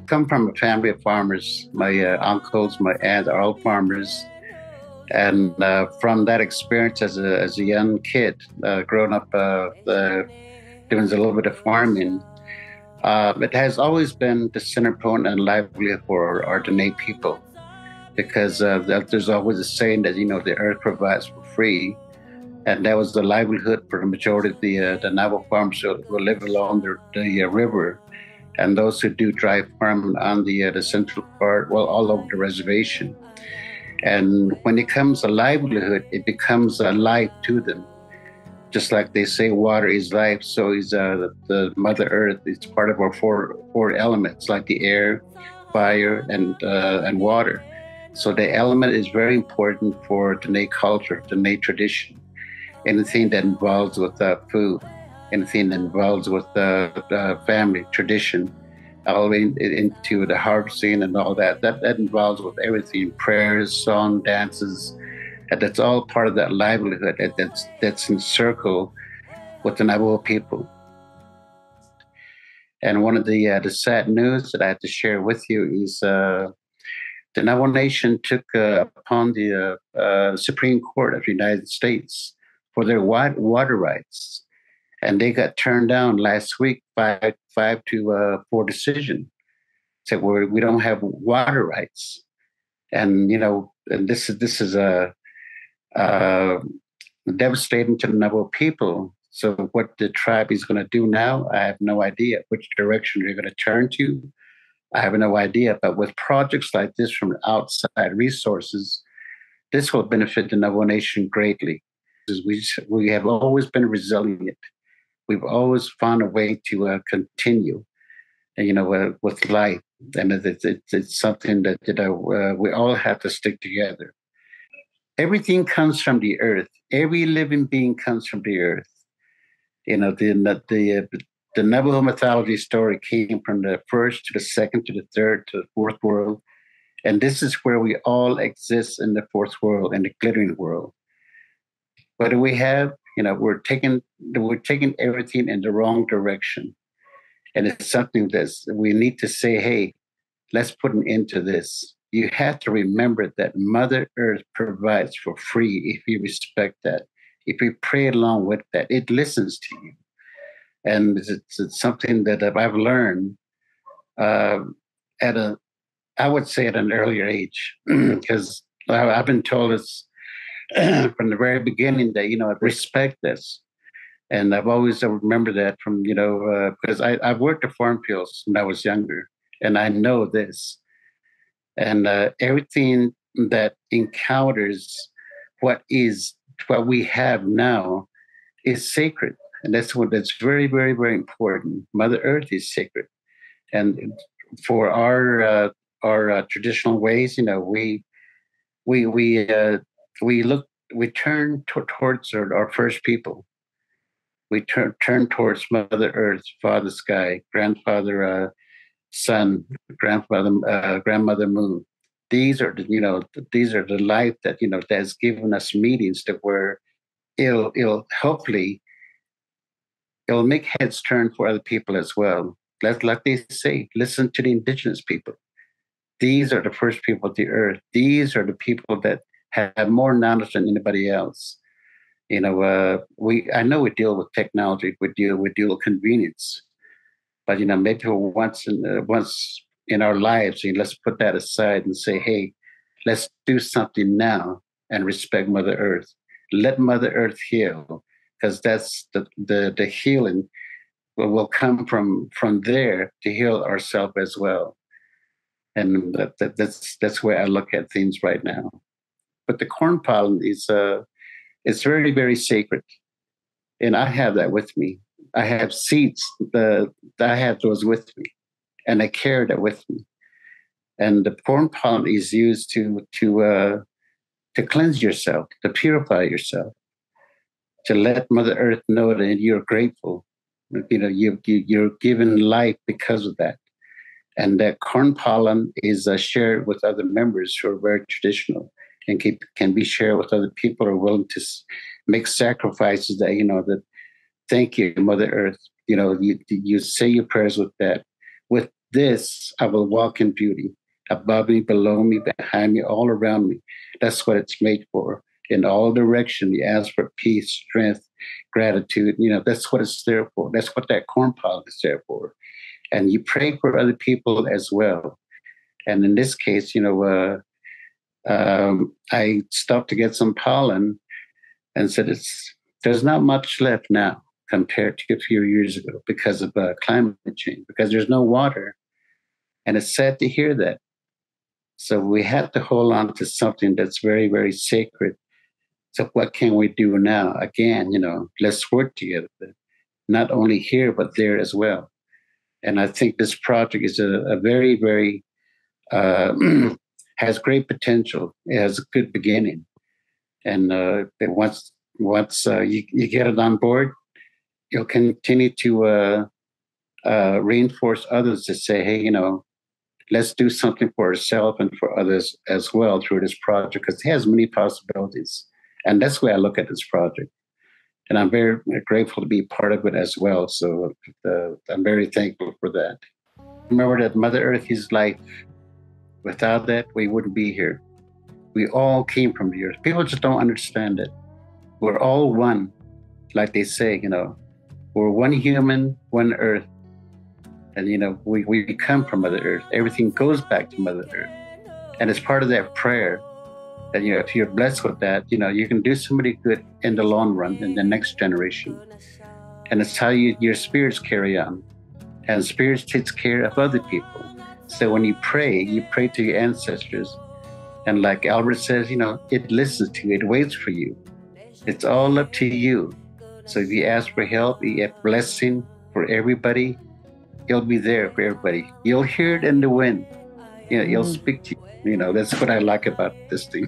Come from a family of farmers. My uncles, my aunt are all farmers. And from that experience as a young kid, growing up doing a little bit of farming, it has always been the center point and livelihood for our Diné people, because there's always a saying that, the earth provides for free. And that was the livelihood for the majority of the Navajo farmers who live along the river, and those who do dry farming on the central part, well, all over the reservation. And when it comes to livelihood, it becomes a life to them. Just like they say, water is life, so is the Mother Earth. It's part of our four elements, like the air, fire, and water. So the element is very important for Diné culture, Diné tradition. Anything that involves with food, anything that involves with family tradition, all the way into the harvesting and all that involves with everything, prayers, song, dances. And that's all part of that livelihood that's in circle with the Navajo people. And one of the sad news that I have to share with you is the Navajo Nation took upon the Supreme Court of the United States for their water rights. And they got turned down last week, 5-4 decision. Said we don't have water rights, and and this is a devastating to the Navajo people. So what the tribe is going to do now, I have no idea. Which direction they're going to turn to, I have no idea. But with projects like this from outside resources, this will benefit the Navajo Nation greatly. We have always been resilient. We've always found a way to continue, with life. And it's something that, we all have to stick together. Everything comes from the earth. Every living being comes from the earth. The Navajo mythology story came from the first to the second to the third to the fourth world. And this is where we all exist, in the fourth world, in the glittering world. What do we have? We're taking everything in the wrong direction. And it's something that we need to say, hey, let's put an end to this. You have to remember that Mother Earth provides for free if you respect that. If you pray along with that, it listens to you. And it's something that I've learned I would say at an earlier age, because I've been told this from the very beginning that, respect this. And I've always remembered that from, because I've worked at farm fields when I was younger, and I know this. And everything that encounters what we have now is sacred. And that's very, very, very important. Mother Earth is sacred. And for our traditional ways, we turn towards our first people. We turn towards Mother Earth, Father Sky, Grandfather Sun, Grandmother Moon. These are the life that that's given us meetings that where it'll hopefully it'll make heads turn for other people as well. Like they say, listen to the indigenous people. These are the first people of the earth. These are the people that have more knowledge than anybody else. I know we deal with technology, we deal with convenience, but maybe once in our lives, let's put that aside and say, hey, let's do something now and respect Mother Earth. Let Mother Earth heal, because that's the healing will come from there to heal ourselves as well. And that's where I look at things right now. But the corn pollen is it's very, very sacred. And I have that with me. I have seeds I have those with me, and I carry that with me. And the corn pollen is used to cleanse yourself, to purify yourself, to let Mother Earth know that you're grateful. You're given life because of that. And that corn pollen is shared with other members who are very traditional, and can be shared with other people who are willing to make sacrifices that thank you, Mother Earth. You say your prayers with this, I will walk in beauty, above me, below me, behind me, all around me. That's what it's made for. In all direction, you ask for peace, strength, gratitude. That's what it's there for. That's what that corn pod is there for. And you pray for other people as well. And in this case, I stopped to get some pollen and said, there's not much left now compared to a few years ago because of climate change, because there's no water. And it's sad to hear that. So we have to hold on to something that's very, very sacred. So what can we do now? Again, let's work together, not only here, but there as well. And I think this project is a very, very, has great potential. It has a good beginning. And once you get it on board, you'll continue to reinforce others to say, hey, let's do something for ourselves and for others as well through this project, because it has many possibilities. And that's the way I look at this project. And I'm very grateful to be part of it as well. So I'm very thankful for that. Remember that Mother Earth is life. Without that, we wouldn't be here. We all came from the earth. People just don't understand it. We're all one. Like they say, we're one human, one earth. And, we come from Mother Earth. Everything goes back to Mother Earth. And it's part of that prayer that, if you're blessed with that, you can do somebody good in the long run, in the next generation. And it's how your spirits carry on. And spirits takes care of other people. So when you pray to your ancestors. And like Albert says, it listens to you, it waits for you. It's all up to you. So if you ask for help, you get blessing for everybody, it'll be there for everybody. You'll hear it in the wind. It'll speak to you. That's what I like about this thing.